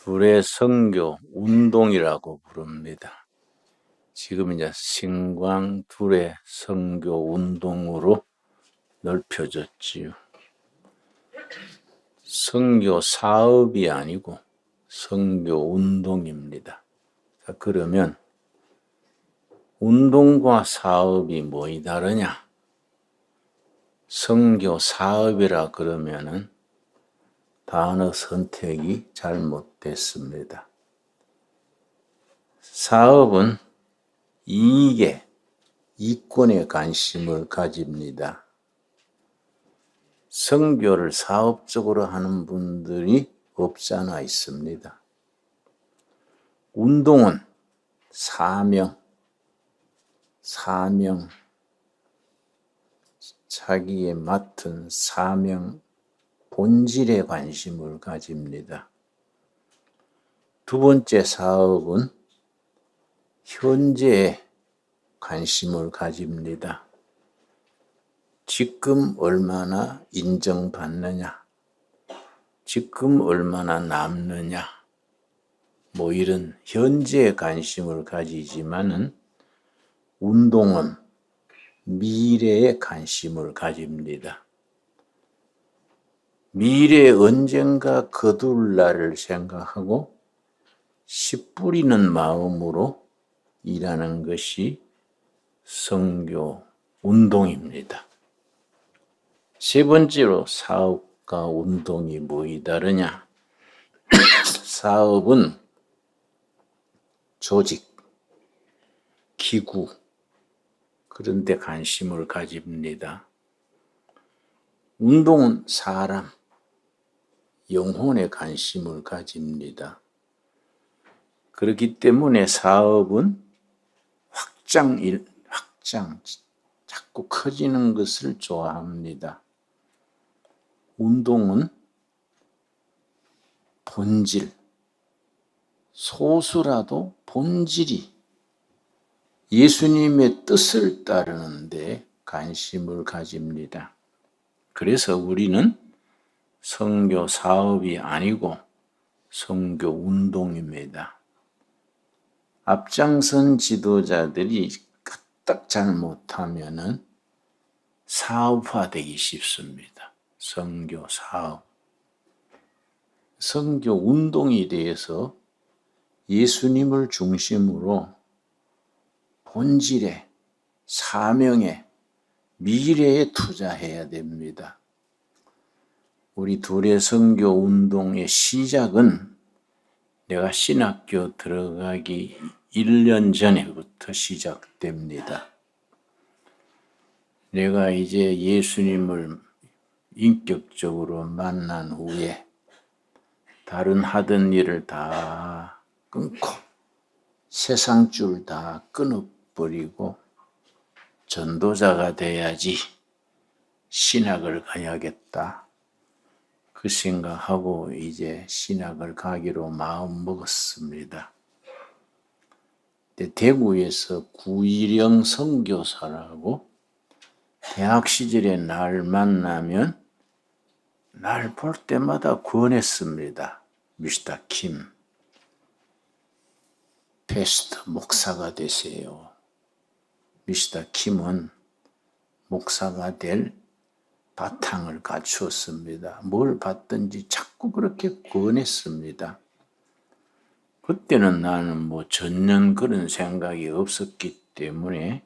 둘의 선교 운동이라고 부릅니다. 지금 이제 신광 둘의 선교 운동으로 넓혀졌지요. 선교 사업이 아니고 선교 운동입니다. 자, 그러면 운동과 사업이 뭐이 다르냐? 선교 사업이라 그러면은 단어 선택이 잘못됐습니다. 사업은 이익에, 이권에 관심을 가집니다. 선교를 사업적으로 하는 분들이 없지 않아 있습니다. 운동은 사명, 자기의 맡은 사명, 본질에 관심을 가집니다. 두 번째 사업은 현재에 관심을 가집니다. 지금 얼마나 인정받느냐, 지금 얼마나 남느냐, 이런 현재에 관심을 가지지만은 운동은 미래에 관심을 가집니다. 미래에 언젠가 거둘 날을 생각하고 씨 뿌리는 마음으로 일하는 것이 선교 운동입니다. 세 번째로 사업과 운동이 뭐이 다르냐? 사업은 조직, 기구, 그런 데 관심을 가집니다. 운동은 사람, 영혼에 관심을 가집니다. 그렇기 때문에 사업은 확장, 자꾸 커지는 것을 좋아합니다. 운동은 본질, 소수라도 본질이 예수님의 뜻을 따르는데 관심을 가집니다. 그래서 우리는 선교 사업이 아니고 선교 운동입니다. 앞장선 지도자들이 까딱 잘못하면은 사업화되기 쉽습니다. 선교 사업. 선교 운동에 대해서 예수님을 중심으로 본질에, 사명에, 미래에 투자해야 됩니다. 우리 둘의 선교 운동의 시작은 내가 신학교 들어가기 1년 전에부터 시작됩니다. 내가 이제 예수님을 인격적으로 만난 후에 다른 하던 일을 다 끊고 세상 줄 다 끊어버리고 전도자가 돼야지 신학을 가야겠다. 그 생각하고 이제 신학을 가기로 마음 먹었습니다. 대구에서 구일영 선교사라고 대학 시절에 날 만나면 날 볼 때마다 권했습니다. 미스터 킴, 패스터 목사가 되세요. 미스터 킴은 목사가 될 바탕을 갖추었습니다. 뭘 받든지 자꾸 그렇게 권했습니다. 그때는 나는 전혀 그런 생각이 없었기 때문에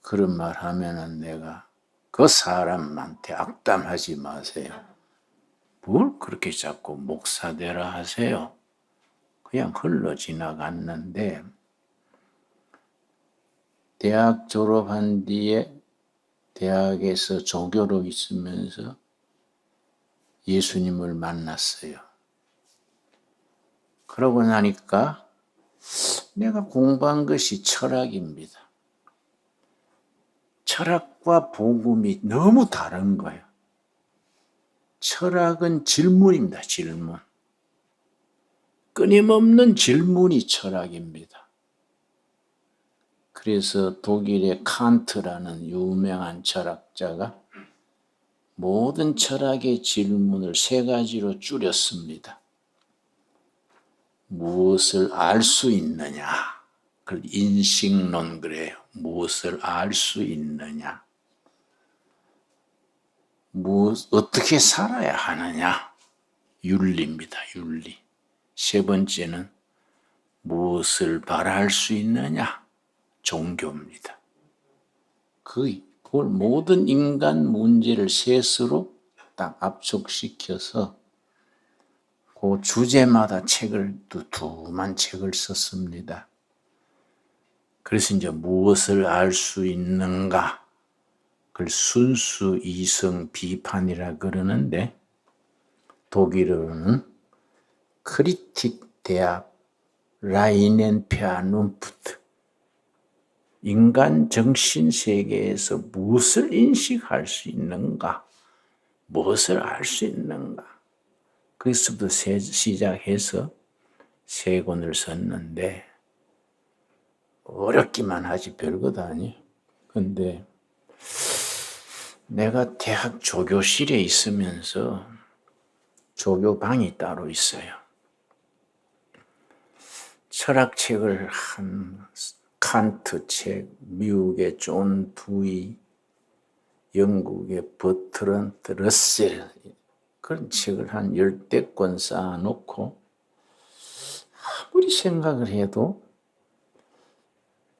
그런 말 하면은 내가 그 사람한테 악담하지 마세요. 뭘 그렇게 자꾸 목사 되라 하세요. 그냥 흘러 지나갔는데 대학 졸업한 뒤에 대학에서 조교로 있으면서 예수님을 만났어요. 그러고 나니까 내가 공부한 것이 철학입니다. 철학과 복음이 너무 다른 거예요. 철학은 질문입니다. 질문. 끊임없는 질문이 철학입니다. 그래서 독일의 칸트라는 유명한 철학자가 모든 철학의 질문을 3가지로 줄였습니다. 무엇을 알 수 있느냐. 그걸 인식론 그래요. 무엇을 알 수 있느냐. 어떻게 살아야 하느냐. 윤리입니다. 윤리. 세 번째는 무엇을 바랄 수 있느냐. 종교입니다. 그걸 모든 인간 문제를 셋으로 딱 압축시켜서 그 주제마다 두만 책을 썼습니다. 그래서 이제 무엇을 알 수 있는가? 그걸 순수 이성 비판이라 그러는데 독일어로는 크리틱 대아 라이넨 페아눈프트 인간 정신 세계에서 무엇을 인식할 수 있는가? 무엇을 알 수 있는가? 거기서부터 시작해서 세 권을 썼는데 어렵기만 하지 별것 아니에요. 근데 내가 대학 조교실에 있으면서 조교방이 따로 있어요. 철학책을 한 칸트 책, 미국의 존 두이, 영국의 버트런트 러셀 그런 책을 한 10권 쌓아놓고 아무리 생각을 해도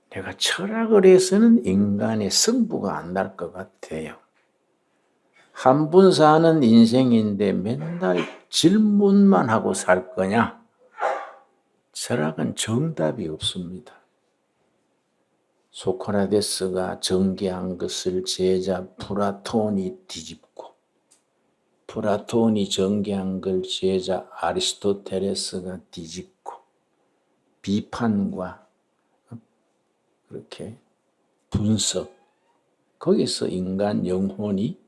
내가 철학을 해서는 인간의 승부가 안 날 것 같아요. 한 분 사는 인생인데 맨날 질문만 하고 살 거냐? 철학은 정답이 없습니다. 소크라테스가 전개한 것을 제자 플라톤이 뒤집고 플라톤이 전개한 걸 제자 아리스토텔레스가 뒤집고 비판과 그렇게 분석 거기서 인간 영혼이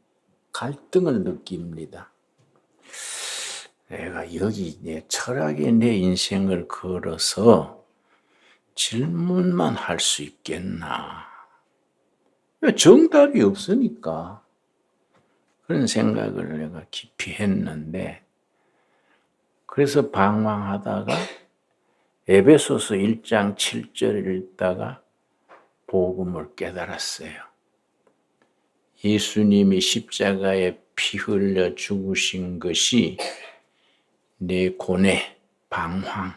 갈등을 느낍니다. 내가 여기 내 철학에 내 인생을 걸어서 질문만 할 수 있겠나. 정답이 없으니까. 그런 생각을 내가 깊이 했는데 그래서 방황하다가 에베소서 1장 7절을 읽다가 복음을 깨달았어요. 예수님이 십자가에 피 흘려 죽으신 것이 내 고뇌, 방황,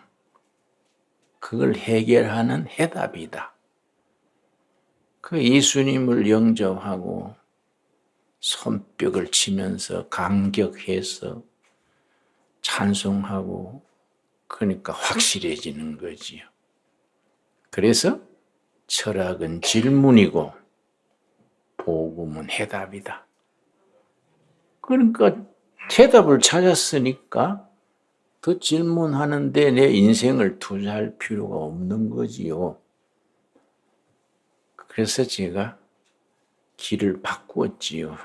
그걸 해결하는 해답이다. 그 예수님을 영접하고 손뼉을 치면서 감격해서 찬송하고 그러니까 확실해지는 거지요. 그래서 철학은 질문이고 복음은 해답이다. 그러니까 해답을 찾았으니까 더 질문하는데 내 인생을 투자할 필요가 없는 거지요. 그래서 제가 길을 바꾸었지요.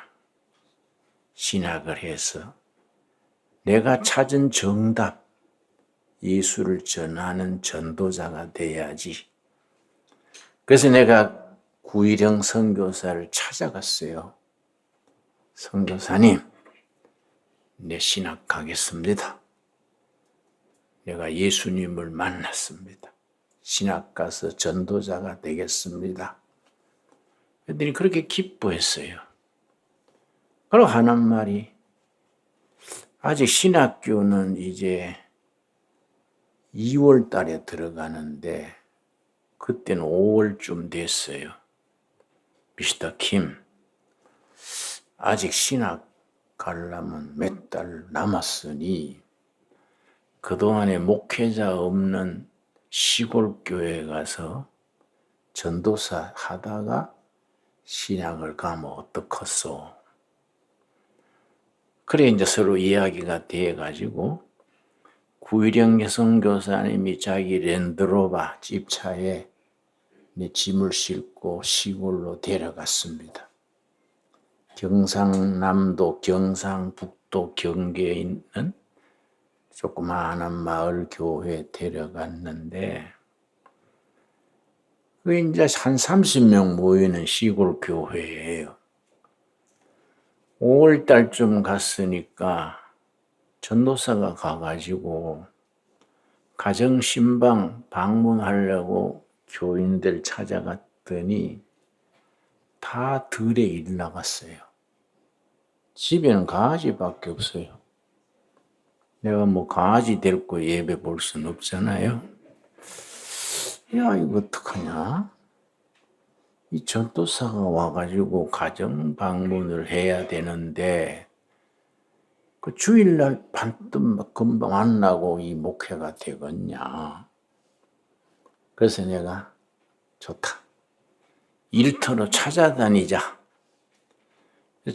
신학을 해서 내가 찾은 정답, 예수를 전하는 전도자가 돼야지. 그래서 내가 구일영 선교사를 찾아갔어요. 선교사님, 내 신학 가겠습니다. 내가 예수님을 만났습니다. 신학 가서 전도자가 되겠습니다. 그랬더니 그렇게 기뻐했어요. 그리고 하는 말이 아직 신학교는 이제 2월 달에 들어가는데 그때는 5월쯤 됐어요. 미스터 킴, 아직 신학 가려면 몇 달 남았으니 그동안에 목회자 없는 시골 교회에 가서 전도사 하다가 신학을 가면 어떡하소. 그래 이제 서로 이야기가 돼가지고 구일영 여성교사님이 자기 랜드로버 집차에 내 짐을 싣고 시골로 데려갔습니다. 경상남도, 경상북도 경계에 있는 조그마한 마을 교회에 데려갔는데 그 이제 한 30명 모이는 시골 교회예요. 5월 달쯤 갔으니까 전도사가 가가지고 가정신방 방문하려고 교인들 찾아갔더니 다 들에 일 나갔어요. 집에는 강아지밖에 없어요. 내가 뭐 강아지 데리고 예배 볼 수는 없잖아요. 야, 이거 어떡하냐? 이 전도사가 와가지고 가정 방문을 해야 되는데 그 주일날 반쯤 금방 만나고 이 목회가 되겠냐. 그래서 내가 좋다. 일터로 찾아다니자.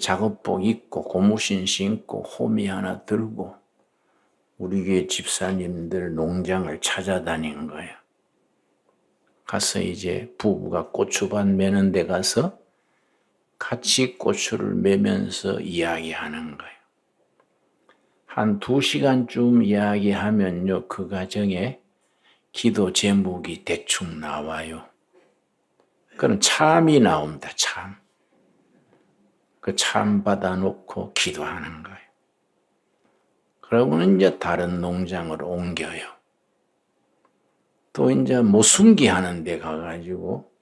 작업복 입고 고무신 신고 호미 하나 들고 우리 교회 집사님들 농장을 찾아다닌 거예요. 가서 이제 부부가 고추밭 매는 데 가서 같이 고추를 매면서 이야기하는 거예요. 한 2시간쯤 이야기하면요, 그 가정에 기도 제목이 대충 나와요. 그럼 참이 나옵니다, 참. 그 참 받아놓고 기도하는 거예요. 그러고는 이제 다른 농장으로 옮겨요. 또 이제 모순기 하는 데 가가지고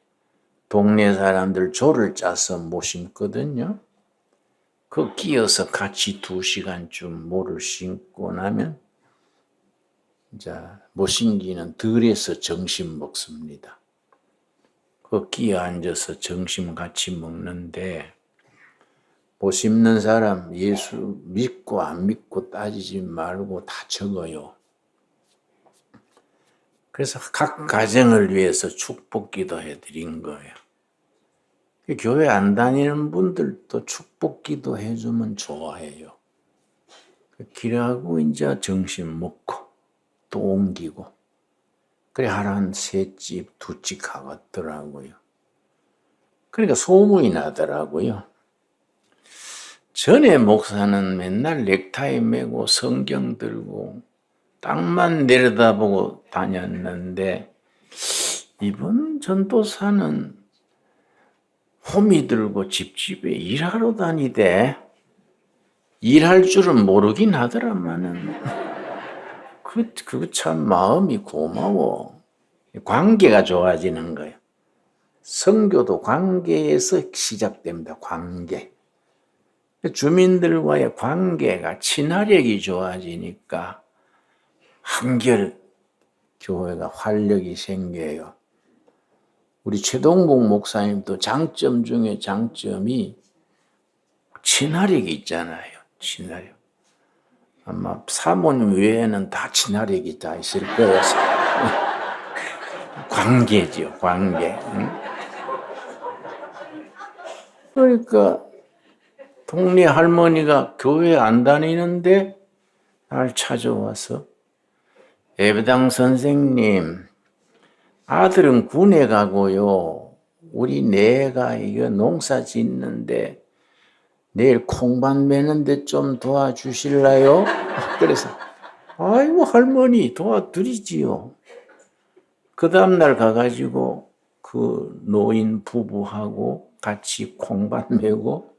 동네 사람들 조를 짜서 모심거든요. 그 끼어서 같이 2시간쯤 모를 심고 나면 이제 모심기는 들에서 점심 먹습니다. 그 끼어 앉아서 점심 같이 먹는데 못 심는 사람 예수 믿고 안 믿고 따지지 말고 다 적어요. 그래서 각 가정을 위해서 축복 기도해 드린 거예요. 교회 안 다니는 분들도 축복 기도해 주면 좋아해요. 길하고 이제 점심 먹고 또 옮기고 그래 한 3집 2집 가겠더라고요. 그러니까 소문이 나더라고요. 전에 목사는 맨날 넥타이 메고 성경 들고 땅만 내려다보고 다녔는데 이번 전도사는 호미 들고 집집에 일하러 다니대. 일할 줄은 모르긴 하더라마는 그거 참 마음이 고마워. 관계가 좋아지는 거예요. 선교도 관계에서 시작됩니다. 관계. 주민들과의 관계가 친화력이 좋아지니까 한결 교회가 활력이 생겨요. 우리 최동복 목사님도 장점 중에 장점이 친화력이 있잖아요. 친화력. 아마 사모님 외에는 다 친화력이 다 있을 거예요. 관계죠, 관계. 그러니까 동네 할머니가 교회 안 다니는데 날 찾아와서 예배당 선생님, 아들은 군에 가고요. 우리 내가 이거 농사 짓는데 내일 콩밭 매는데 좀 도와주실래요? 그래서 아이고 할머니 도와드리지요. 그 다음날 가가지고 그 노인 부부하고 같이 콩밭 메고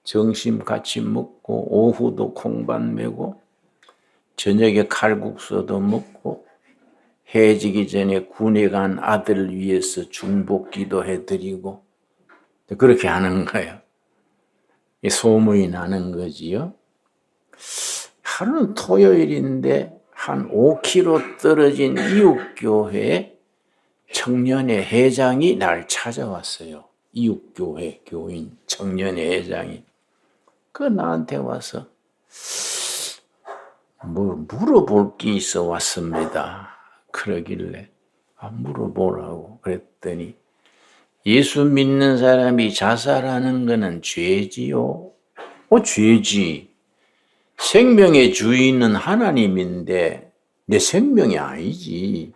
점심 같이 먹고 오후도 콩밭 메고 저녁에 칼국수도 먹고 해지기 전에 군에 간 아들 위해서 중복 기도해드리고 그렇게 하는 거예요. 소문이 나는 거지요. 하루는 토요일인데 한 5km 떨어진 이웃교회 청년회 회장이 날 찾아왔어요. 이웃교회 교인 청년회 회장이. 그 나한테 와서 뭐 물어볼 게 있어 왔습니다. 그러길래 물어보라고 그랬더니 예수 믿는 사람이 자살하는 거는 죄지요? 죄지. 생명의 주인은 하나님인데 내 생명이 아니지.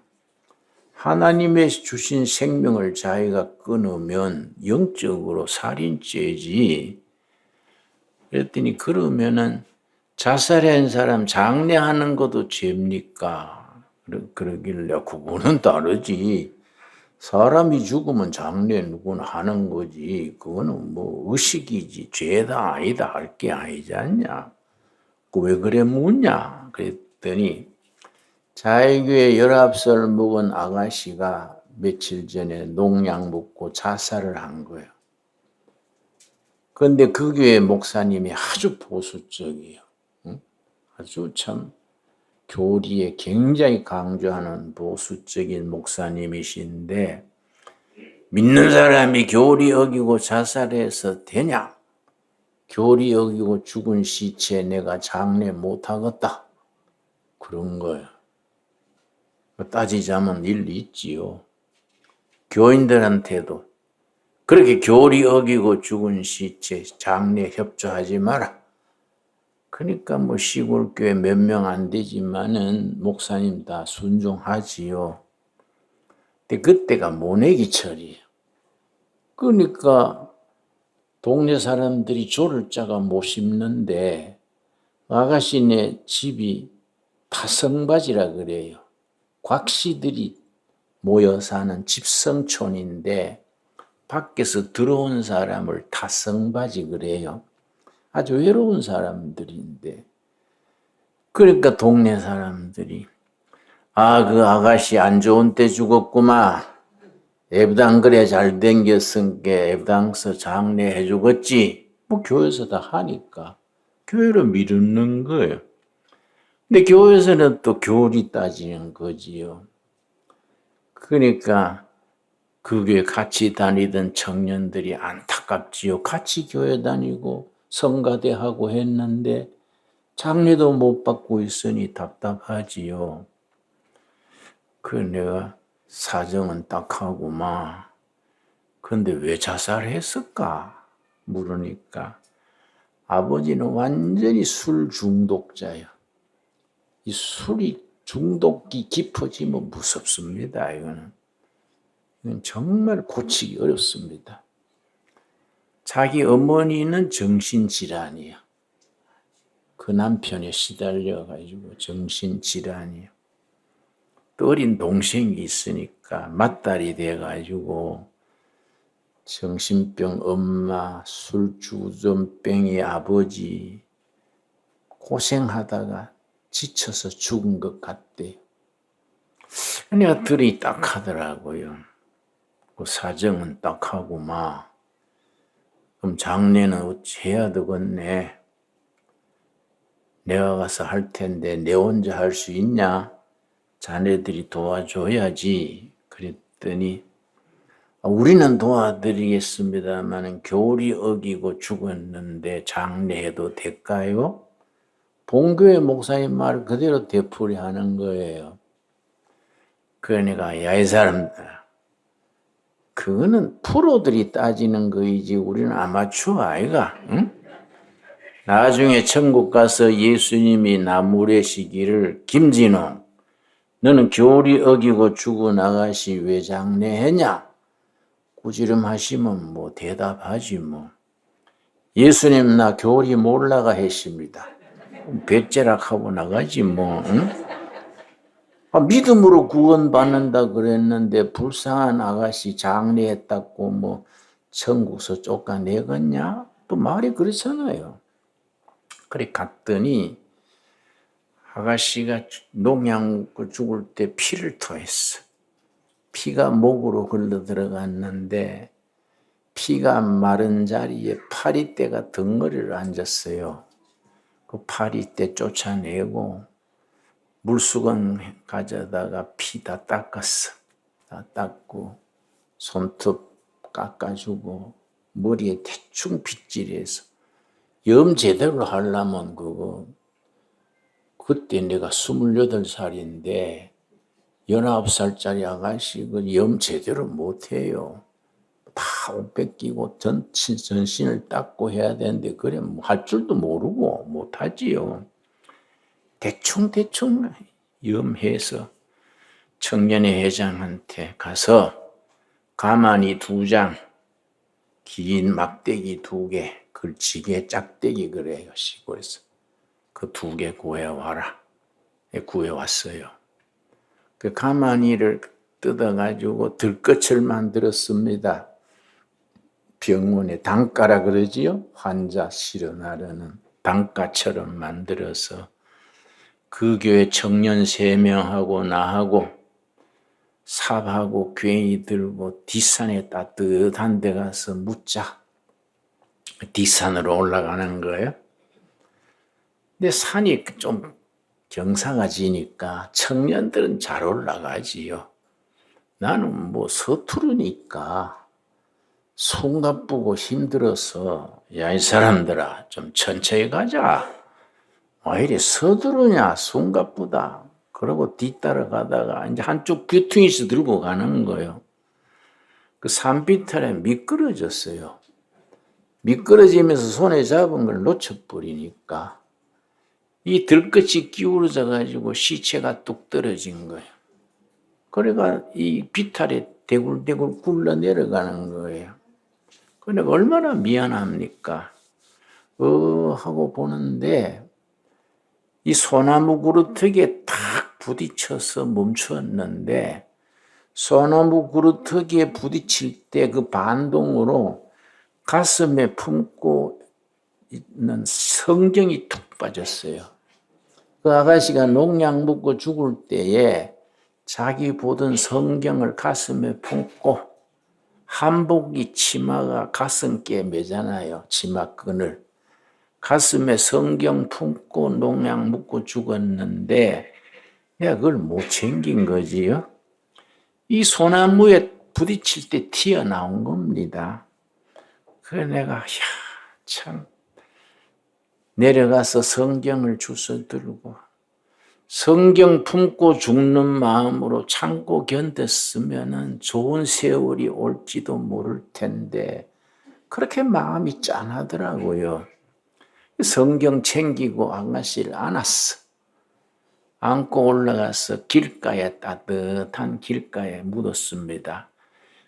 하나님의 주신 생명을 자기가 끊으면 영적으로 살인죄지. 그랬더니 그러면은 자살한 사람 장례하는 것도 죄입니까? 그러길래 그거는 다르지. 사람이 죽으면 장례 누구나 하는 거지. 그거는 뭐 의식이지. 죄다 아니다 할 게 아니지 않냐. 왜 그래 묻냐? 그랬더니 자기교회 19살 먹은 아가씨가 며칠 전에 농약 먹고 자살을 한 거예요. 그런데 그 교회 목사님이 아주 보수적이에요. 아주 참 교리에 굉장히 강조하는 보수적인 목사님이신데 믿는 사람이 교리 어기고 자살해서 되냐? 교리 어기고 죽은 시체 내가 장례 못하겠다. 그런 거예요. 따지자면 일리 있지요. 교인들한테도 그렇게 교리 어기고 죽은 시체 장례 협조하지 마라. 그러니까 뭐 시골교회 몇 명 안 되지만은 목사님 다 순종하지요. 근데 그때가 모내기철이에요. 그러니까 동네 사람들이 조를 짜가 못 심는데 아가씨네 집이 타성바지라 그래요. 곽씨들이 모여 사는 집성촌인데 밖에서 들어온 사람을 타성바지 그래요. 아주 외로운 사람들인데 그러니까 동네 사람들이 아, 그 아가씨 안 좋은 때 죽었구만. 예배당 그래 잘 댕겼으니까 예배당서 장례해 주겠지. 뭐 교회에서 다 하니까 교회로 미루는 거예요. 근데 교회에서는 또 교리 따지는 거지요. 그러니까 그 교회 같이 다니던 청년들이 안타깝지요. 같이 교회 다니고 성가대하고 했는데 장례도 못 받고 있으니 답답하지요. 그 내가 사정은 딱하구만. 그런데 왜 자살했을까? 물으니까 아버지는 완전히 술 중독자예요. 이 술이 중독이 깊어지면 무섭습니다. 이건 정말 고치기 어렵습니다. 자기 어머니는 정신질환이에요. 그 남편에 시달려가지고 정신질환이에요. 또 어린 동생이 있으니까 맏딸이 돼가지고 정신병 엄마, 술주정병이 아버지 고생하다가 지쳐서 죽은 것 같대요. 내가 들이 딱 하더라고요. 그 사정은 딱하고 막 그럼 장례는 어찌 해야 되겠네. 내가 가서 할 텐데 내 혼자 할 수 있냐? 자네들이 도와줘야지. 그랬더니 우리는 도와드리겠습니다만 교리 어기고 죽었는데 장례해도 될까요? 본교회 목사님 말 그대로 되풀이하는 거예요. 그러니까 야 이 사람들 그거는 프로들이 따지는 거이지 우리는 아마추어 아이가. 응? 나중에 천국 가서 예수님이 나무래시기를 김진호 너는 교리 어기고 죽은 아가씨 왜 장례했냐? 꾸지름하시면 뭐 대답하지 뭐. 예수님 나 교리 몰라가 했습니다. 배째락하고 나가지 뭐. 응? 믿음으로 구원받는다 그랬는데 불쌍한 아가씨 장례했다고 뭐 천국서 쫓아내겠냐? 또 말이 그렇잖아요. 그래 갔더니 아가씨가 농약 죽을 때 피를 토했어. 피가 목으로 흘러 들어갔는데 피가 마른 자리에 파리떼가 덩어리를 앉았어요. 그 파리떼 쫓아내고 물수건 가져다가 피 다 닦았어. 다 닦고 손톱 깎아주고 머리에 대충 빗질해서 염 제대로 하려면 그때 내가 28살인데 19살짜리 아가씨 염 제대로 못해요. 다 옷 뺏기고 전신을 닦고 해야 되는데 그래 뭐 할 줄도 모르고 못하지요. 대충 염해서 청년회 회장한테 가서 가마니 2장, 긴 막대기 2개, 글치게 짝대기 그래요 시골에서. 그 2개 구해와라. 구해왔어요. 그 가마니를 뜯어가지고 들꽃을 만들었습니다. 병원에 단가라 그러지요. 환자 실어나르는 단가처럼 만들어서 그 교회 청년 3명하고 나하고 삽하고 괜히 들고 뒷산에 따뜻한 데 가서 묻자. 뒷산으로 올라가는 거예요. 근데 산이 좀 경사가 지니까 청년들은 잘 올라가지요. 나는 뭐 서투르니까 손가쁘고 힘들어서 야, 이 사람들아 좀 천천히 가자. 왜 이리 서두르냐, 손가쁘다. 그러고 뒤따라 가다가 이제 한쪽 귀퉁이에서 들고 가는 거예요. 그 산비탈에 미끄러졌어요. 미끄러지면서 손에 잡은 걸 놓쳐버리니까 이 들끝이 기울어져 가지고 시체가 뚝 떨어진 거예요. 그러니까 이 비탈에 대굴대굴 굴러 내려가는 거예요. 그러니까 얼마나 미안합니까? 하고 보는데 이 소나무 그루터기에 탁 부딪혀서 멈췄는데 소나무 그루터기에 부딪힐 때 그 반동으로 가슴에 품고 있는 성경이 툭 빠졌어요. 그 아가씨가 농약 먹고 죽을 때에 자기 보던 성경을 가슴에 품고 한복이 치마가 가슴께 매잖아요. 치마끈을. 가슴에 성경 품고 농약 먹고 죽었는데 내가 그걸 못 챙긴 거지요. 이 소나무에 부딪힐 때 튀어나온 겁니다. 그래 내가 참 내려가서 성경을 주워 들고 성경 품고 죽는 마음으로 참고 견뎠으면 좋은 세월이 올지도 모를 텐데 그렇게 마음이 짠하더라고요. 성경 챙기고 아가씨를 안았어. 안고 올라가서 길가에 따뜻한 길가에 묻었습니다.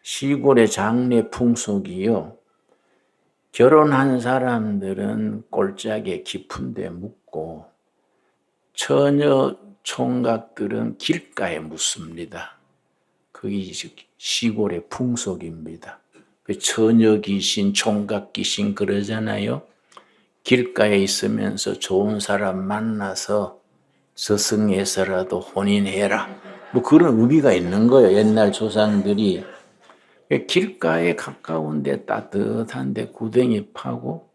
시골의 장례 풍속이요. 결혼한 사람들은 골짜기에 깊은 데 묻고 처녀 총각들은 길가에 묻습니다. 그게 시골의 풍속입니다. 처녀 귀신, 총각 귀신 그러잖아요. 길가에 있으면서 좋은 사람 만나서 서성해서라도 혼인해라. 뭐 그런 의미가 있는 거예요. 옛날 조상들이. 길가에 가까운 데 따뜻한 데 구덩이 파고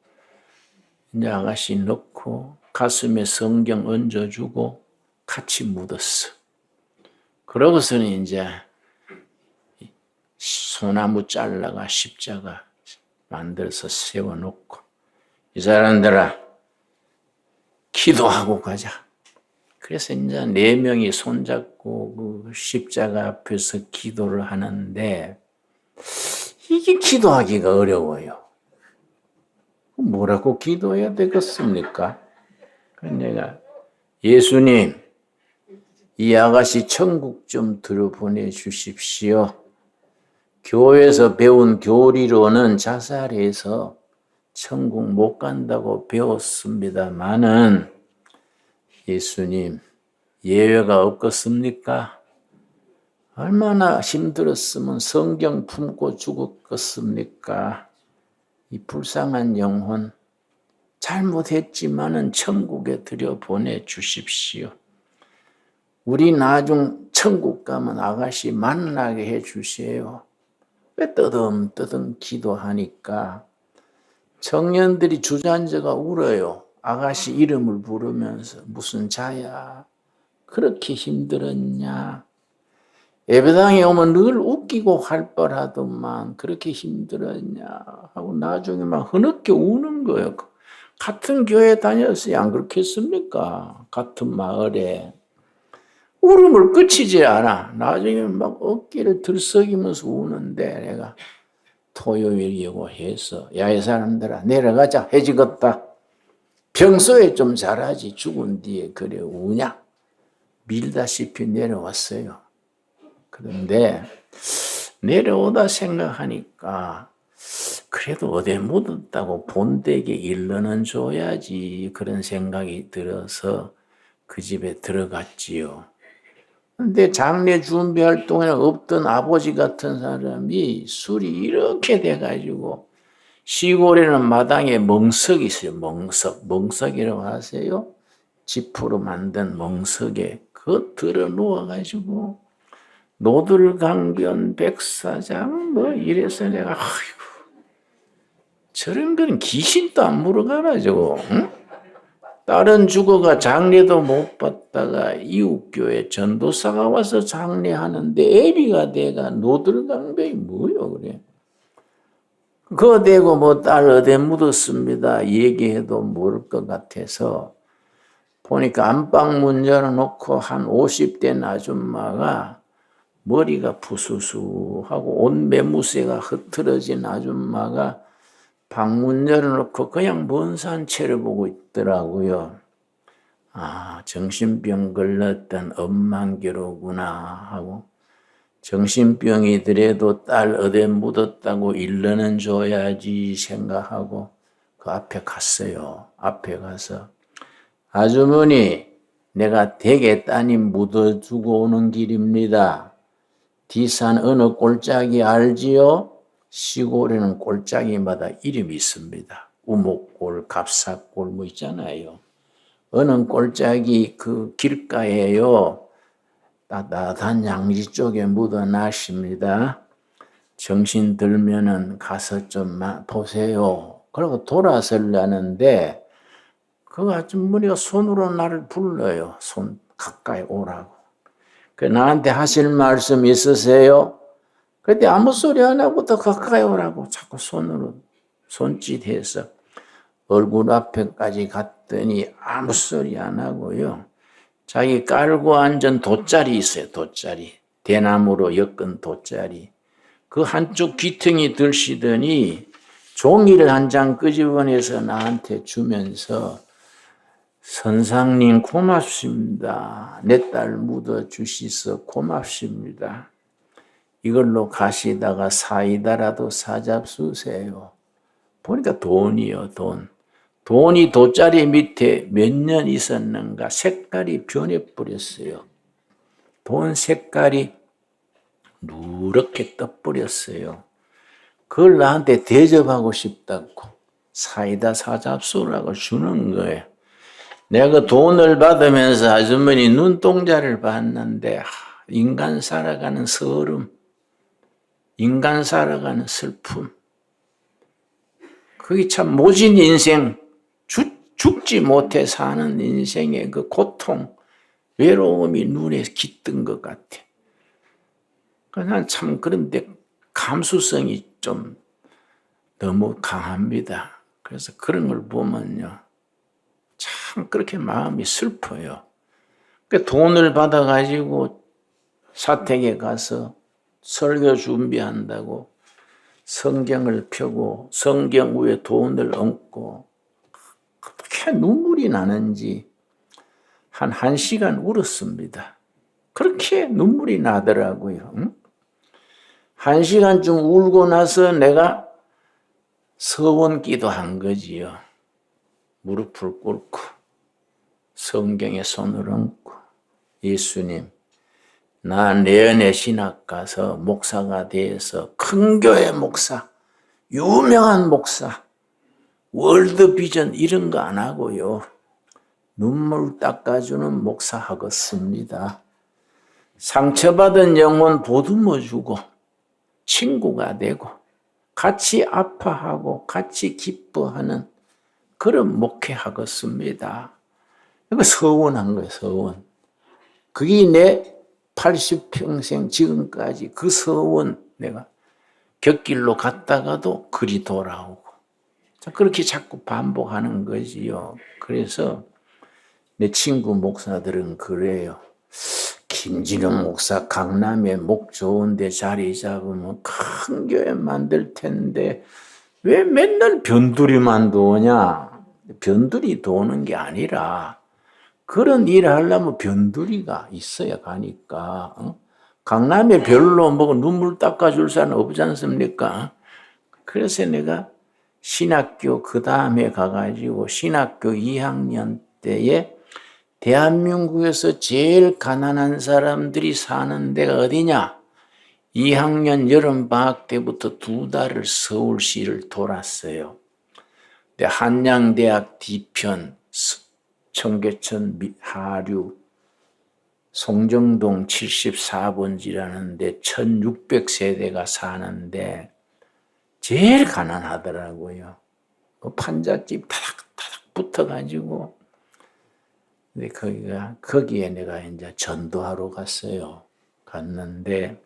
이제 아가씨 넣고 가슴에 성경 얹어주고 같이 묻었어. 그러고서는 이제 소나무 잘라가 십자가 만들어서 세워놓고 이 사람들아 기도하고 가자. 그래서 이제 4명이 손잡고 그 십자가 앞에서 기도를 하는데 이게 기도하기가 어려워요. 뭐라고 기도해야 되겠습니까? 내가 예수님 이 아가씨 천국 좀 들어보내 주십시오. 교회에서 배운 교리로는 자살해서 천국 못 간다고 배웠습니다마는 예수님 예외가 없겠습니까? 얼마나 힘들었으면 성경 품고 죽었겠습니까? 이 불쌍한 영혼 잘못했지만은 천국에 들여보내 주십시오. 우리 나중 천국 가면 아가씨 만나게 해 주세요. 왜 떠듬떠듬 기도하니까 청년들이 주저앉아가 울어요. 아가씨 이름을 부르면서 무슨 자야 그렇게 힘들었냐. 예배당에 오면 늘 웃기고 활발하더만 그렇게 힘들었냐 하고 나중에 막 흐느껴 우는 거예요. 같은 교회 다녔어야 안 그렇겠습니까? 같은 마을에. 울음을 그치지 않아. 나중에 막 어깨를 들썩이면서 우는데 내가 토요일이고 해서 야 이 사람들아 내려가자 해지겠다. 평소에 좀 잘하지 죽은 뒤에 그래 우냐. 밀다시피 내려왔어요. 그런데 내려오다 생각하니까 그래도 어디 묻었다고 본댁에 일러는 줘야지 그런 생각이 들어서 그 집에 들어갔지요. 근데 장례 준비할 동안에 없던 아버지 같은 사람이 술이 이렇게 돼가지고 시골에는 마당에 멍석이 있어요. 멍석이라고 하세요. 지프로 만든 멍석에 그거 들어 누워가지고 노들강변 백사장 뭐 이래서 내가 아이고 저런 거는 귀신도 안 물어가나 저거. 응? 딸은 죽어가 장례도 못 받다가 이웃교회 전도사가 와서 장례하는데 애비가 돼가 노들강변이 뭐요 그래. 그거 대고 뭐 딸 어디 묻었습니다 얘기해도 모를 것 같아서 보니까 안방 문 열어놓고 한 50대 아줌마가 머리가 부수수하고 옷 매무새가 흐트러진 아줌마가 방문 열어놓고 그냥 먼 산채를 보고 있더라고요. 아, 정신병 걸렸던 엄만기로구나 하고 정신병이더라도 딸 어디 묻었다고 일러는 줘야지 생각하고 그 앞에 갔어요. 앞에 가서 아주머니 내가 댁에 따님 묻어주고 오는 길입니다. 뒷산 어느 꼴짝이 알지요? 시골에는 꼴짝이마다 이름이 있습니다. 우목골, 갑사골 뭐 있잖아요. 어느 꼴짝이 그 길가에요. 따뜻한 양지 쪽에 묻어놨습니다. 정신 들면은 가서 좀 보세요. 그리고 돌아서려는데 그 아주머니가 손으로 나를 불러요. 손 가까이 오라고. 그 나한테 하실 말씀 있으세요? 그때 아무 소리 안 하고 더 가까이 오라고 자꾸 손으로 손짓해서 얼굴 앞에까지 갔더니 아무 소리 안 하고요. 자기 깔고 앉은 돗자리 있어요. 돗자리. 대나무로 엮은 돗자리. 그 한쪽 귀퉁이 들시더니 종이를 한 장 끄집어내서 나한테 주면서 선상님 고맙습니다. 내 딸 묻어주시서 고맙습니다. 이걸로 가시다가 사이다라도 사잡수세요. 보니까 돈이요, 돈. 돈이 돗자리 밑에 몇 년 있었는가 색깔이 변해버렸어요. 돈 색깔이 누렇게 떠버렸어요. 그걸 나한테 대접하고 싶다고 사이다 사잡수라고 주는 거예요. 내가 그 돈을 받으면서 아주머니 눈동자를 봤는데 인간 살아가는 서름, 인간 살아가는 슬픔, 그게 참 모진 인생, 죽지 못해 사는 인생의 그 고통, 외로움이 눈에 깃든 것 같아. 난 참 그런데 감수성이 좀 너무 강합니다. 그래서 그런 걸 보면요. 참 그렇게 마음이 슬퍼요. 돈을 받아가지고 사택에 가서 설교 준비한다고 성경을 펴고 성경 위에 돈을 얹고 그렇게 눈물이 나는지 한 1시간 울었습니다. 그렇게 눈물이 나더라고요. 응? 1시간쯤 울고 나서 내가 서원 기도한 거지요. 무릎을 꿇고 성경에 손을 얹고 예수님 나 내연의 신학 가서 목사가 돼서 큰 교회 목사, 유명한 목사, 월드비전 이런 거 안 하고요. 눈물 닦아주는 목사 하겠습니다. 상처받은 영혼 보듬어 주고 친구가 되고 같이 아파하고 같이 기뻐하는 그런 목회하겠습니다. 이거 서원한 거예요, 서원. 그게 내 80평생 지금까지 그 서원 내가 곁길로 갔다가도 그리 돌아오고 그렇게 자꾸 반복하는 거지요. 그래서 내 친구 목사들은 그래요. 김진영 목사 강남에 목 좋은 데 자리 잡으면 큰 교회 만들 텐데 왜 맨날 변두리만 도냐? 변두리 도는 게 아니라 그런 일을 하려면 변두리가 있어야 가니까. 강남에 별로 뭐 눈물 닦아줄 사람 없지 않습니까? 그래서 내가 신학교 그 다음에 가가지고 신학교 2학년 때에 대한민국에서 제일 가난한 사람들이 사는 데가 어디냐? 2학년 여름방학 때부터 2달을 서울시를 돌았어요. 한양대학 뒤편 청계천 하류 송정동 74번지라는데 1600세대가 사는데 제일 가난하더라고요. 판잣집 타닥타닥 붙어가지고. 근데 거기에 내가 이제 전도하러 갔어요. 갔는데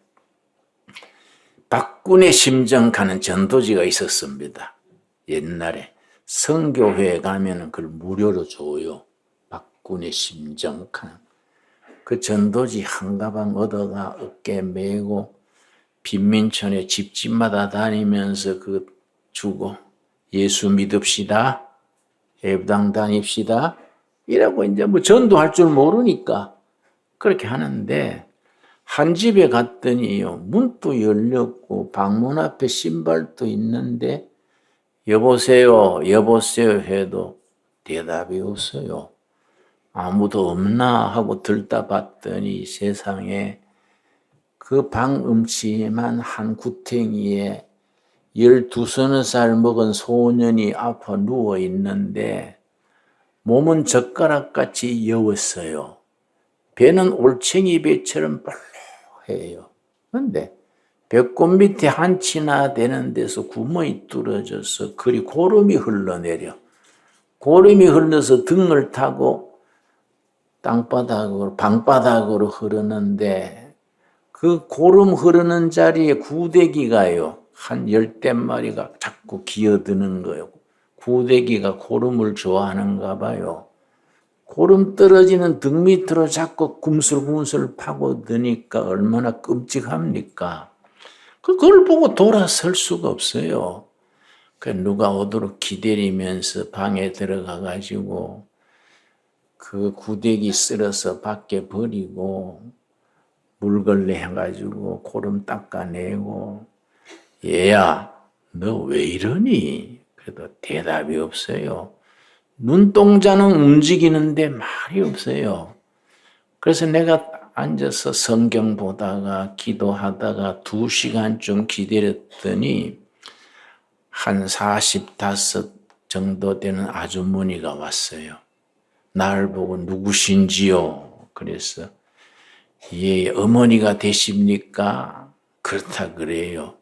박군의 심정 가는 전도지가 있었습니다. 옛날에 성교회에 가면 그걸 무료로 줘요. 박군의 심정 가는. 그 전도지 한 가방 얻어가 어깨에 메고 빈민촌에 집집마다 다니면서 그 주고 예수 믿읍시다. 예배당 다닙시다. 이라고 이제 뭐 전도할 줄 모르니까 그렇게 하는데 한 집에 갔더니요. 문도 열렸고 방문 앞에 신발도 있는데 여보세요, 여보세요 해도 대답이 없어요. 아무도 없나 하고 들다 봤더니 세상에 그 방 음침한 한 구탱이에 12-13살 먹은 소년이 아파 누워 있는데 몸은 젓가락같이 여웠어요. 배는 올챙이 배처럼 볼록해요. 그런데 배꼽 밑에 한치나 되는 데서 구멍이 뚫어져서 그리 고름이 흘러내려. 고름이 흘러서 등을 타고 땅바닥으로 방바닥으로 흐르는데 그 고름 흐르는 자리에 구데기가요. 한 10대 마리가 자꾸 기어드는 거예요. 구데기가 고름을 좋아하는가 봐요. 고름 떨어지는 등 밑으로 자꾸 kum슬kum슬 파고드니까 얼마나 끔찍합니까? 그걸 보고 돌아설 수가 없어요. 누가 오도록 기다리면서 방에 들어가 가지고 그 구데기 쓸어서 밖에 버리고 물걸레 해가지고 고름 닦아내고 얘야 너 왜 이러니? 그래도 대답이 없어요. 눈동자는 움직이는데 말이 없어요. 그래서 내가 앉아서 성경 보다가 기도하다가 2시간쯤 기다렸더니 한 45 정도 되는 아주머니가 왔어요. 나를 보고 누구신지요? 그래서 예, 어머니가 되십니까? 그렇다 그래요.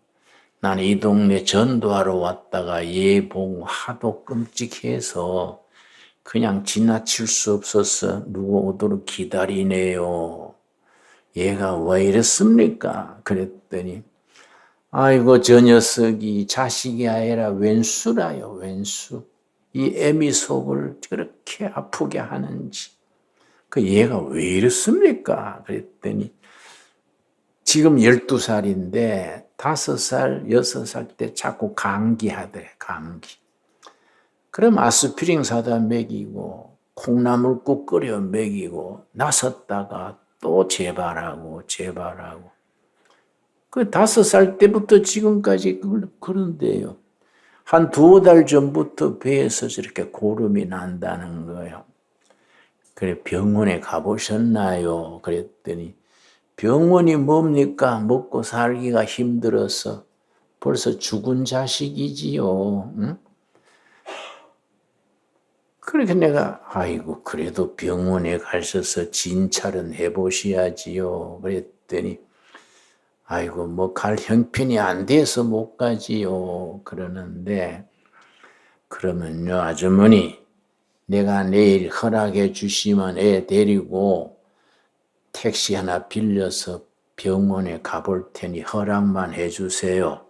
나는 이 동네 전도하러 왔다가 얘 보고 하도 끔찍해서 그냥 지나칠 수 없어서 누구 오도록 기다리네요. 얘가 왜 이랬습니까? 그랬더니 아이고 저 녀석이 자식이 아니라 왼수라요. 왼수. 이 애미 속을 그렇게 아프게 하는지. 그 얘가 왜 이랬습니까? 그랬더니 지금 12살인데 5살, 6살 때 자꾸 감기하더래. 감기. 그럼 아스피린 사다 먹이고 콩나물국 끓여 먹이고 나섰다가 또 재발하고 그 5살 때부터 지금까지 그런데요. 한 2달 전부터 배에서 저렇게 고름이 난다는 거예요. 그래 병원에 가보셨나요? 그랬더니 병원이 뭡니까? 먹고 살기가 힘들어서 벌써 죽은 자식이지요. 응? 그러니까 내가 아이고 그래도 병원에 가셔서 진찰은 해보셔야지요. 그랬더니 아이고 뭐 갈 형편이 안 돼서 못 가지요. 그러는데 그러면요 아주머니 내가 내일 허락해 주시면 애 데리고 택시 하나 빌려서 병원에 가볼 테니 허락만 해주세요.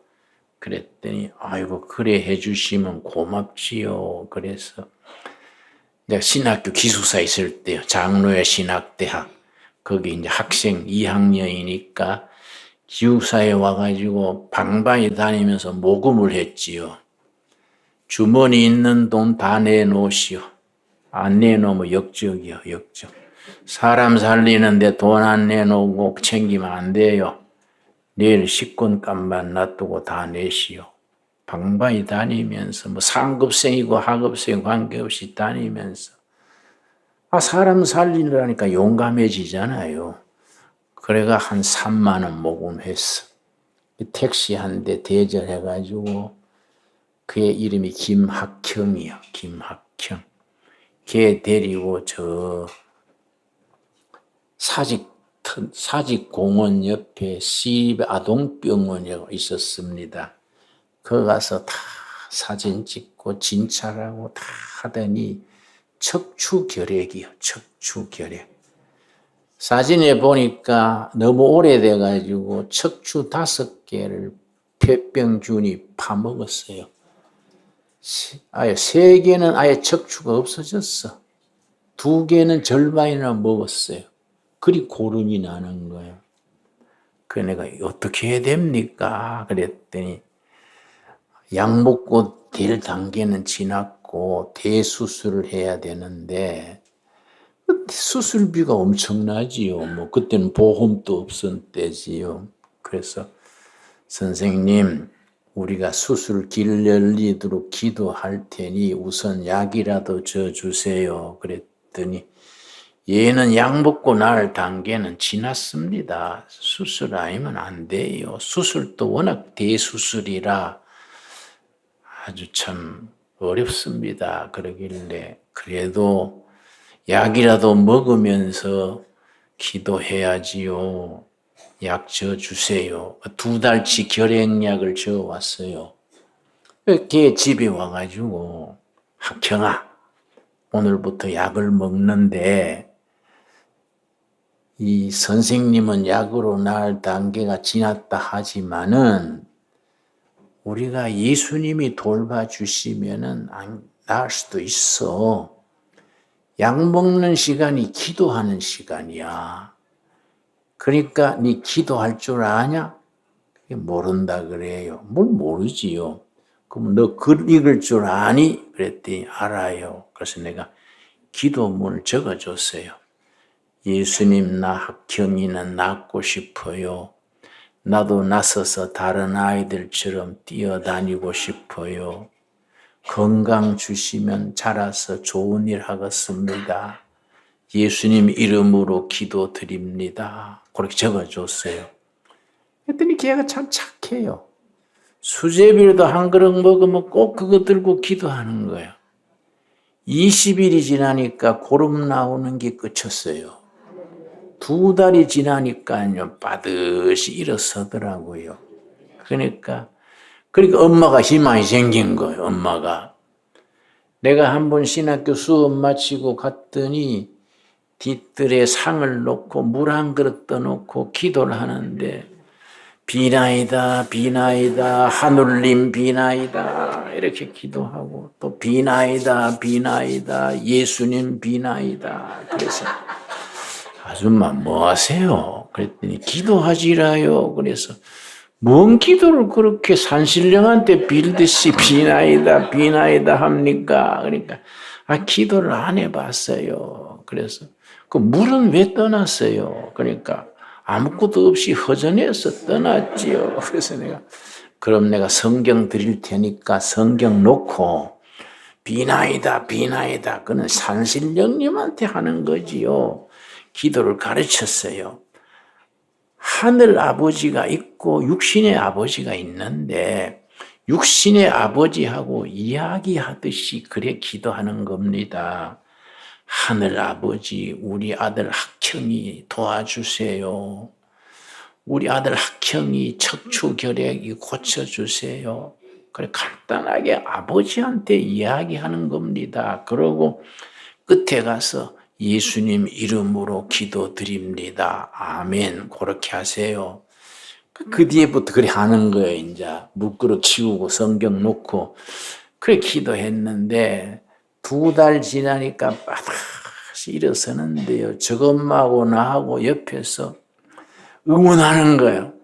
그랬더니 아이고 그래 해주시면 고맙지요. 그래서 내가 신학교 기숙사 있을 때요. 장로의 신학대학 거기 이제 학생 2학년이니까 기숙사에 와가지고 방방이 다니면서 모금을 했지요. 주머니 있는 돈 다 내놓으시오. 안 내놓으면 역적이요. 역적. 사람 살리는데 돈 안 내놓고 챙기면 안 돼요. 내일 식권값만 놔두고 다 내시오. 방방이 다니면서 뭐 상급생이고 하급생 관계없이 다니면서 사람 살리려니까 용감해지잖아요. 그래가 한 3만 원 모금했어. 택시 한 대 대절해가지고 그의 이름이 김학형이요. 김학형. 걔 데리고 저 사직공원 옆에 아동병원이 있었습니다. 거기 가서 다 사진 찍고 진찰하고 다 하더니 척추결핵이요. 척추결핵. 사진에 보니까 너무 오래돼가지고 척추 5개를 폐병균이 파먹었어요. 아예 3개는 아예 척추가 없어졌어. 2개는 절반이나 먹었어요. 그리 고름이 나는 거예요. 그래 내가 어떻게 해야 됩니까? 그랬더니 약 먹고 될 단계는 지났고 대수술을 해야 되는데 수술비가 엄청나지요. 뭐 그때는 보험도 없었던 때지요. 그래서 선생님 우리가 수술 길 열리도록 기도할 테니 우선 약이라도 줘 주세요. 그랬더니 얘는 약 먹고 날 단계는 지났습니다. 수술 아니면 안 돼요. 수술도 워낙 대수술이라 아주 참 어렵습니다. 그러길래 그래도 약이라도 먹으면서 기도해야지요. 약 줘 주세요. 2달치 결핵약을 줘 왔어요. 걔 집에 와가지고 학경아 오늘부터 약을 먹는데 이 선생님은 약으로 나을 단계가 지났다 하지만은 우리가 예수님이 돌봐주시면은 안 나을 수도 있어. 약 먹는 시간이 기도하는 시간이야. 그러니까 네 기도할 줄 아냐? 모른다 그래요. 뭘 모르지요. 그럼 너 글 읽을 줄 아니? 그랬더니 알아요. 그래서 내가 기도문을 적어줬어요. 예수님 나 학경이는 낫고 싶어요. 나도 나서서 다른 아이들처럼 뛰어다니고 싶어요. 건강 주시면 자라서 좋은 일 하겠습니다. 예수님 이름으로 기도드립니다. 그렇게 적어줬어요. 그랬더니 걔가 참 착해요. 수제비라도 한 그릇 먹으면 꼭 그거 들고 기도하는 거예요. 20일이 지나니까 고름 나오는 게 그쳤어요. 2달이 지나니까요, 빠듯이 일어서더라고요. 그러니까 엄마가 희망이 생긴 거예요, 엄마가. 내가 한번 신학교 수업 마치고 갔더니 뒤뜰에 상을 놓고 물 한 그릇 떠놓고 기도를 하는데 비나이다 비나이다 하늘님 비나이다 이렇게 기도하고 또 비나이다 비나이다 예수님 비나이다. 그래서 아줌마 뭐 하세요? 그랬더니 기도하지라요. 그래서 뭔 기도를 그렇게 산신령한테 빌듯이 비나이다 비나이다 합니까? 그러니까 기도를 안 해봤어요. 그래서 그 물은 왜 떠났어요? 그러니까 아무것도 없이 허전해서 떠났지요. 그래서 그럼 내가 성경 드릴 테니까 성경 놓고 비나이다 비나이다 그는 산신령님한테 하는 거지요. 기도를 가르쳤어요. 하늘 아버지가 있고 육신의 아버지가 있는데 육신의 아버지하고 이야기하듯이 그래 기도하는 겁니다. 하늘 아버지, 우리 아들 학형이 도와주세요. 우리 아들 학형이 척추결핵이 고쳐주세요. 그래 간단하게 아버지한테 이야기하는 겁니다. 그러고 끝에 가서 예수님 이름으로 기도드립니다. 아멘. 그렇게 하세요. 그 뒤에부터 그래 하는 거예요. 이제 물그릇 치우고 성경 놓고 그래 기도했는데 2달 지나니까 빠듯이 일어서는데요. 저것하고 나하고 옆에서 응원하는 거예요.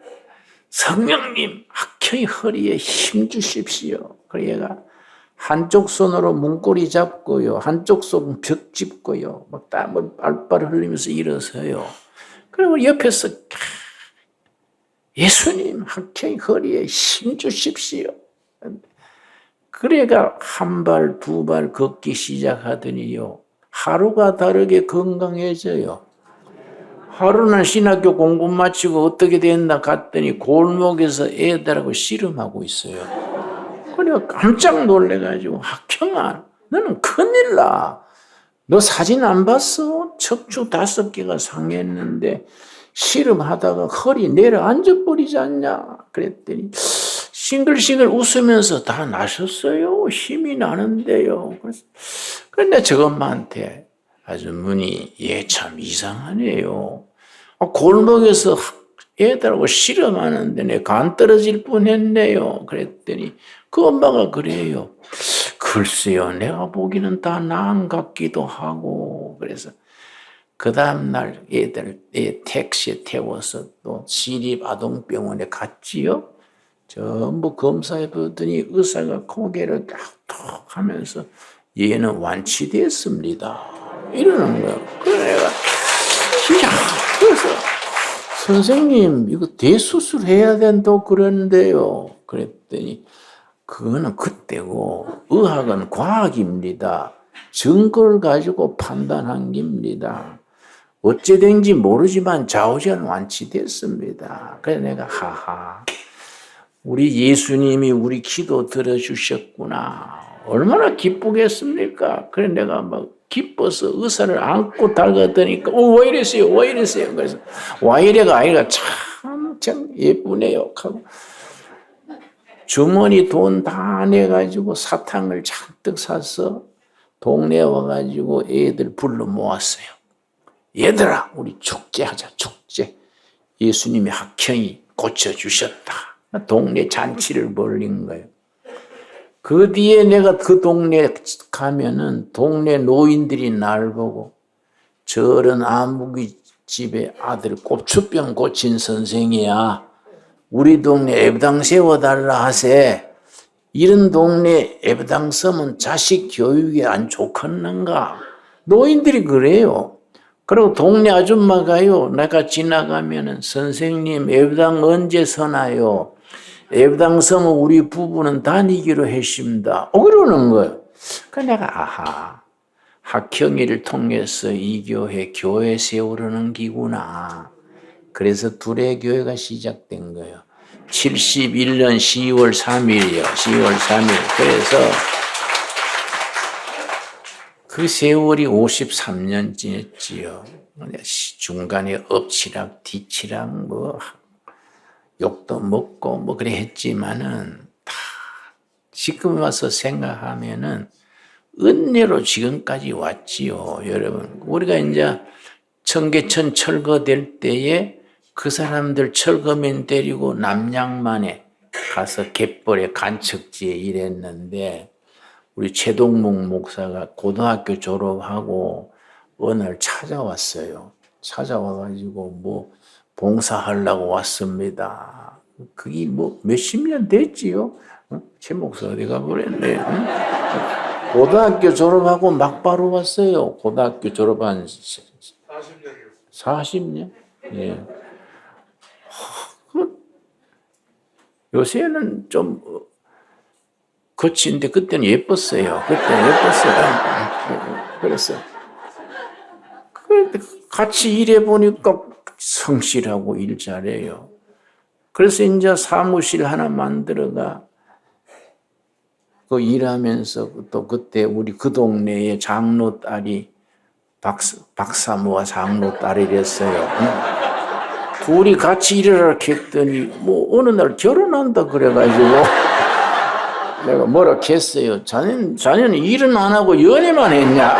성령님, 학형이 허리에 힘 주십시오. 그래 얘가 한쪽 손으로 문고리 잡고요. 한쪽 손 벽 짚고요. 막 땀을 빨빨 흘리면서 일어서요. 그리고 옆에서 예수님, 학형이 허리에 힘 주십시오. 그래가 1발, 2발 걷기 시작하더니요. 하루가 다르게 건강해져요. 하루는 신학교 공부 마치고 어떻게 됐나 갔더니 골목에서 애들하고 씨름하고 있어요. 그래가 깜짝 놀래가지고 학형아 너는 큰일 나. 너 사진 안 봤어? 척추 5개가 상했는데 씨름하다가 허리 내려앉아 버리지 않냐? 그랬더니 싱글싱글 웃으면서 다 나셨어요. 힘이 나는데요. 그런데 저 엄마한테 아주머니 얘 참 이상하네요. 골목에서 애들하고 씨름하는데 내 간 떨어질 뻔했네요. 그랬더니 그 엄마가 그래요. 글쎄요, 내가 보기는 다 나은 같기도 하고. 그래서 그 다음날 애들 택시에 태워서 또 시립아동병원에 갔지요. 전부 검사해 보더니 의사가 고개를 톡 하면서 얘는 완치됐습니다. 이러는 거예요. 그래서 내가 야, 그래서 선생님 이거 대수술해야 된다고 그러는데요. 그랬더니 그거는 그때고 의학은 과학입니다. 증거를 가지고 판단한 겁니다. 어찌된지 모르지만 좌우지간 완치됐습니다. 그래서 내가 하하 우리 예수님이 우리 기도 들어주셨구나. 얼마나 기쁘겠습니까? 그래 내가 막 기뻐서 의사를 안고 달가더니까 왜 이랬어요? 왜 이랬어요? 그래서 와 이래가 아니라 참 예쁘네요 하고 주머니 돈 다 내가지고 사탕을 잔뜩 사서 동네에 와가지고 애들 불러 모았어요. 얘들아 우리 축제하자 축제. 예수님의 학형이 고쳐주셨다. 동네 잔치를 벌린 거예요. 그 뒤에 내가 그 동네 가면은 동네 노인들이 날 보고 저런 아무기 집에 아들 꼽추병 고친 선생이야. 우리 동네 애부당 세워달라 하세. 이런 동네 애부당 서면 자식 교육이 안 좋겠는가? 노인들이 그래요. 그리고 동네 아줌마가요. 내가 지나가면은 선생님 애부당 언제 서나요? 애부당 서면 우리 부부는 다니기로 했습니다. 그러는 거예요. 그래서 내가 아하 학형이를 통해서 이 교회 세우려는 기구나. 그래서 둘의 교회가 시작된 거예요. 71년 10월 3일이요. 10월 3일. 그래서 그 세월이 53년 지냈지요. 중간에 엎치락 뒤치락 뭐 욕도 먹고 뭐 그래 했지만은 다 지금 와서 생각하면은 은혜로 지금까지 왔지요. 여러분 우리가 이제 청계천 철거될 때에 그 사람들 철거맨 데리고 남양만에 가서 갯벌에 간척지에 일했는데 우리 최동목 목사가 고등학교 졸업하고 어느 날 찾아왔어요. 찾아와가지고 뭐 봉사하려고 왔습니다. 그게 뭐 몇십 년 됐지요. 최 목사 어디가 그랬네. 고등학교 졸업하고 막 바로 왔어요. 고등학교 졸업한 40년. 40년? 예. 요새는 좀 거친데 그때는 예뻤어요. 그때는 예뻤어요. 그래서 같이 일해 보니까 성실하고 일 잘해요. 그래서 이제 사무실 하나 만들어가 그 일하면서 또 그때 우리 그 동네에 장로 딸이 박사모와 장로 딸이랬어요. 둘이 같이 일하라 했더니 뭐 어느 날 결혼한다 그래가지고 내가 뭐라 했어요. 자네는 일은 안 하고 연애만 했냐?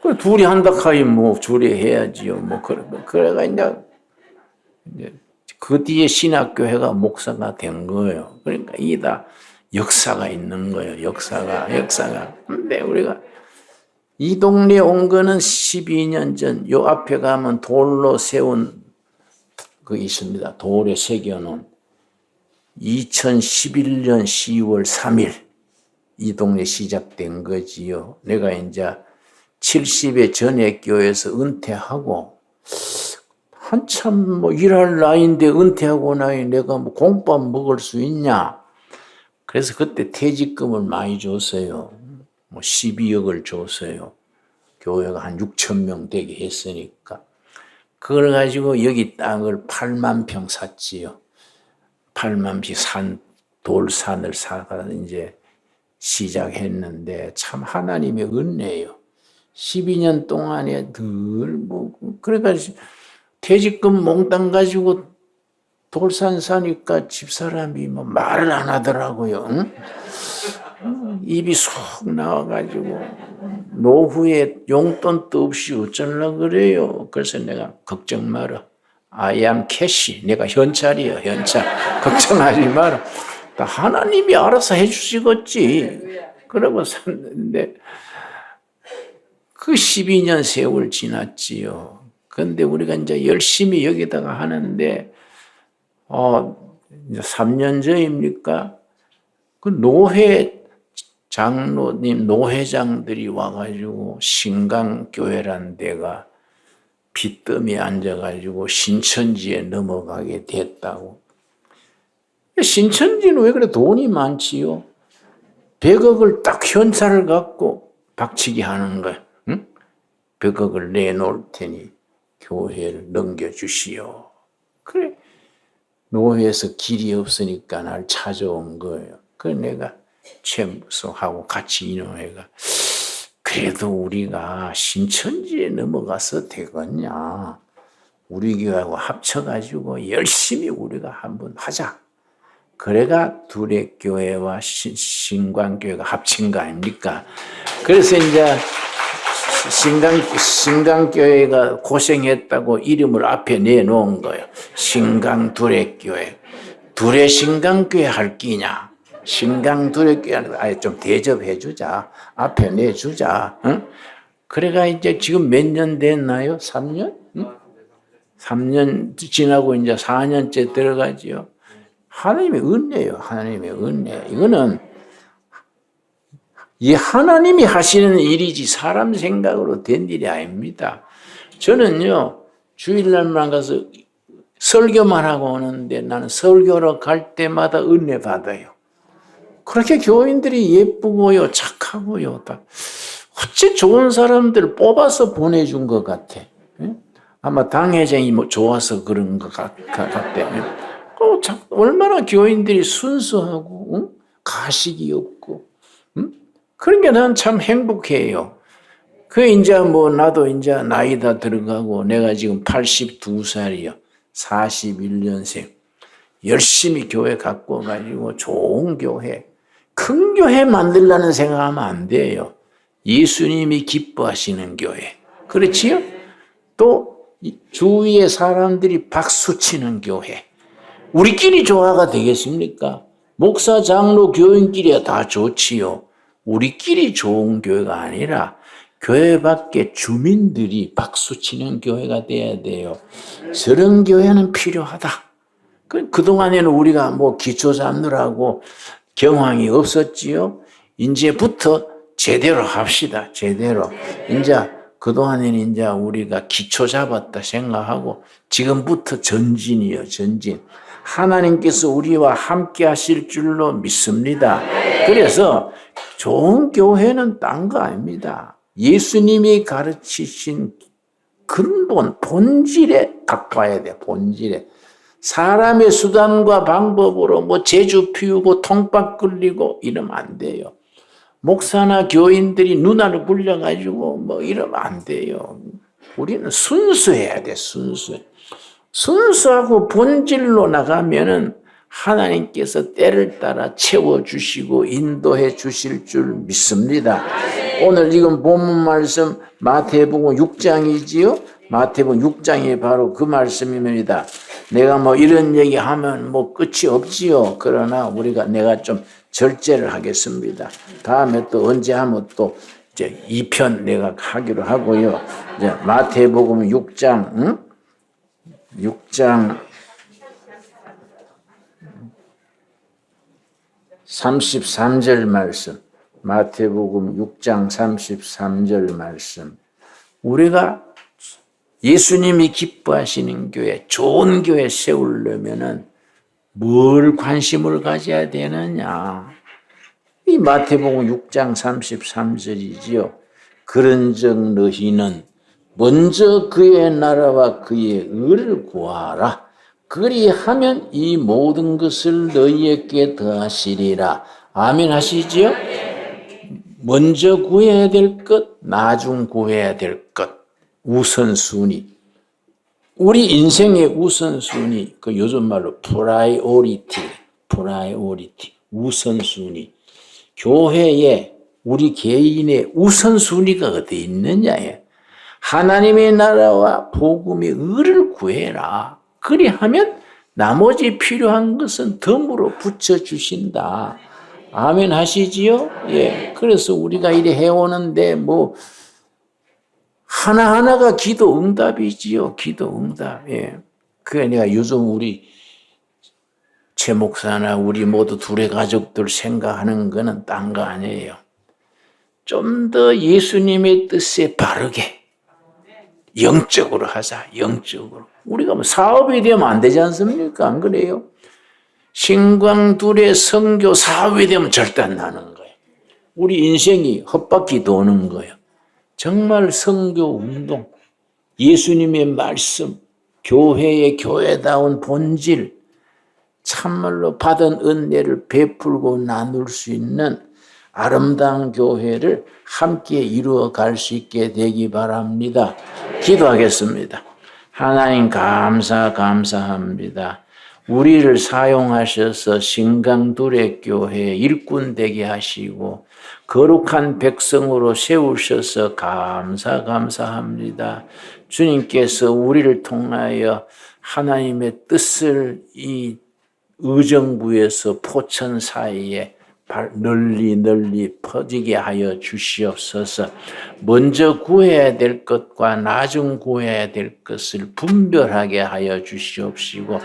그 둘이 한다 하니 뭐 둘이 해야지요. 뭐 그래가 이제 그 뒤에 신학교회가 목사가 된 거예요. 그러니까 이게 다 역사가 있는 거예요. 역사가. 근데 우리가 이 동네에 온 거는 12년 전, 요 앞에 가면 돌로 세운 그 있습니다. 돌에 새겨놓은 2011년 10월 3일 이 동네 시작된 거지요. 내가 이제 70에 전액교회에서 은퇴하고 한참 뭐 일할 나이인데 은퇴하고 나니 내가 뭐 공밥 먹을 수 있냐? 그래서 그때 퇴직금을 많이 줬어요. 뭐 12억을 줬어요. 교회가 한 6천 명 되게 했으니까. 그걸 가지고 여기 땅을 8만 평 샀지요. 8만 평 돌산을 사가 이제 시작했는데 참 하나님의 은혜예요. 12년 동안에 늘 그러니까 퇴직금 몽땅 가지고 돌산 사니까 집사람이 말을 안 하더라고요. 응? 입이 쏙 나와가지고 노후에 용돈도 없이 어쩌려고 그래요. 그래서 내가 걱정 마라. I am cash. 내가 현찰이에요. 현찰. 걱정하지 마라. 하나님이 알아서 해주시겠지. 그러고 샀는데 그 12년 세월 지났지요. 그런데 우리가 이제 열심히 여기다가 하는데 이제 3년 전입니까? 그 노회 장로님, 노회장들이 와가지고 신강교회란 데가 빚더미에 앉아가지고 신천지에 넘어가게 됐다고. 신천지는 왜 그래 돈이 많지요? 100억을 딱 현찰을 갖고 박치기 하는 거야. 응? 100억을 내놓을 테니 교회를 넘겨주시오. 그래. 노회에서 길이 없으니까 날 찾아온 거예요. 그래서 내가 최무성하고 같이 인용해가 그래도 우리가 신천지에 넘어가서 되겠냐. 우리 교회하고 합쳐가지고 열심히 우리가 한번 하자. 그래가 두레교회와 신광교회가 합친 거 아닙니까? 그래서 이제 신강교회가 고생했다고 이름을 앞에 내놓은 거예요. 신강두레교회. 두레신강교회 할 끼냐? 신강두레교회는 아예 좀 대접해 주자. 앞에 내주자. 응? 그래가 이제 지금 몇 년 됐나요? 3년? 응? 3년 지나고 이제 4년째 들어가지요. 하나님의 은혜예요. 하나님의 은혜. 이거는 이 하나님이 하시는 일이지 사람 생각으로 된 일이 아닙니다. 저는요, 주일날만 가서 설교만 하고 오는데 나는 설교로 갈 때마다 은혜 받아요. 그렇게 교인들이 예쁘고요, 착하고요. 어째 좋은 사람들 뽑아서 보내준 것 같아. 아마 당회장이 좋아서 그런 것 같대. 얼마나 교인들이 순수하고, 가식이 없고, 그러니까 난 참 행복해요. 이제 나도 이제 나이 다 들어가고 내가 지금 82살이요. 41년생. 열심히 교회 갖고 가지고 좋은 교회, 큰 교회 만들려는 생각하면 안 돼요. 예수님이 기뻐하시는 교회. 그렇지요? 또 주위의 사람들이 박수치는 교회. 우리끼리 조화가 되겠습니까? 목사, 장로, 교인끼리야 다 좋지요. 우리끼리 좋은 교회가 아니라 교회 밖에 주민들이 박수치는 교회가 돼야 돼요. 저런 교회는 필요하다. 그동안에는 우리가 기초 잡느라고 경황이 없었지요. 이제부터 제대로 합시다. 제대로. 이제 그동안에는 이제 우리가 기초 잡았다 생각하고 지금부터 전진이요. 전진. 하나님께서 우리와 함께 하실 줄로 믿습니다. 그래서 좋은 교회는 딴 거 아닙니다. 예수님이 가르치신 근본, 본질에 가까워야 돼. 본질에. 사람의 수단과 방법으로 제주 피우고 통박 끌리고 이러면 안 돼요. 목사나 교인들이 눈알을 굴려가지고 이러면 안 돼요. 우리는 순수해야 돼. 순수하고 본질로 나가면은 하나님께서 때를 따라 채워주시고 인도해 주실 줄 믿습니다. 오늘 지금 본문 말씀 마태복음 6장이지요. 마태복음 6장이 바로 그 말씀입니다. 내가 이런 얘기하면 끝이 없지요. 그러나 내가 좀 절제를 하겠습니다. 다음에 또 언제 하면 또 이제 2편 내가 하기로 하고요. 이제 마태복음 6장, 6장 33절 말씀, 마태복음 6장 33절 말씀. 우리가 예수님이 기뻐하시는 교회, 좋은 교회 세우려면은 뭘 관심을 가져야 되느냐? 이 마태복음 6장 33절이지요. 그런즉 너희는 먼저 그의 나라와 그의 의를 구하라. 그리하면 이 모든 것을 너희에게 더하시리라. 아멘 하시지요? 먼저 구해야 될 것, 나중 구해야 될 것, 우선순위. 우리 인생의 우선순위, 그 요즘 말로 프라이오리티, 우선순위. 교회에 우리 개인의 우선순위가 어디 있느냐에 하나님의 나라와 복음의 의를 구해라. 그리하면 나머지 필요한 것은 덤으로 붙여주신다. 아멘 하시지요? 예. 그래서 우리가 이래 해오는데 하나하나가 기도 응답이지요. 기도 응답. 예. 그게 내가 요즘 우리 최 목사나 우리 모두 둘의 가족들 생각하는 거는 딴 거 아니에요. 좀 더 예수님의 뜻에 바르게 영적으로 하자. 영적으로. 우리가 사업이 되면 안 되지 않습니까? 안 그래요? 신광둘의 선교 사업이 되면 절대 안 나는 거예요. 우리 인생이 헛바퀴 도는 거예요. 정말 선교 운동, 예수님의 말씀, 교회의 교회다운 본질, 참말로 받은 은혜를 베풀고 나눌 수 있는 아름다운 교회를 함께 이루어 갈 수 있게 되기 바랍니다. 기도하겠습니다. 하나님 감사합니다. 우리를 사용하셔서 신강둘의 교회 일꾼 되게 하시고 거룩한 백성으로 세우셔서 감사합니다. 주님께서 우리를 통하여 하나님의 뜻을 이 의정부에서 포천 사이에 널리 퍼지게 하여 주시옵소서. 먼저 구해야 될 것과 나중 구해야 될 것을 분별하게 하여 주시옵시고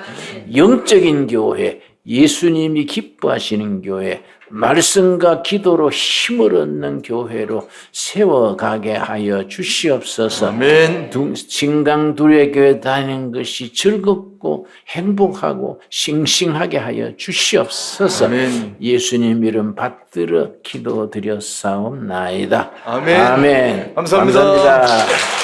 영적인 교회, 예수님이 기뻐하시는 교회, 말씀과 기도로 힘을 얻는 교회로 세워가게 하여 주시옵소서. 아멘. 신강둘의 교회 다니는 것이 즐겁고 행복하고 싱싱하게 하여 주시옵소서. 아멘. 예수님 이름 받들어 기도드렸사옵나이다. 아멘. 아멘. 감사합니다. 감사합니다.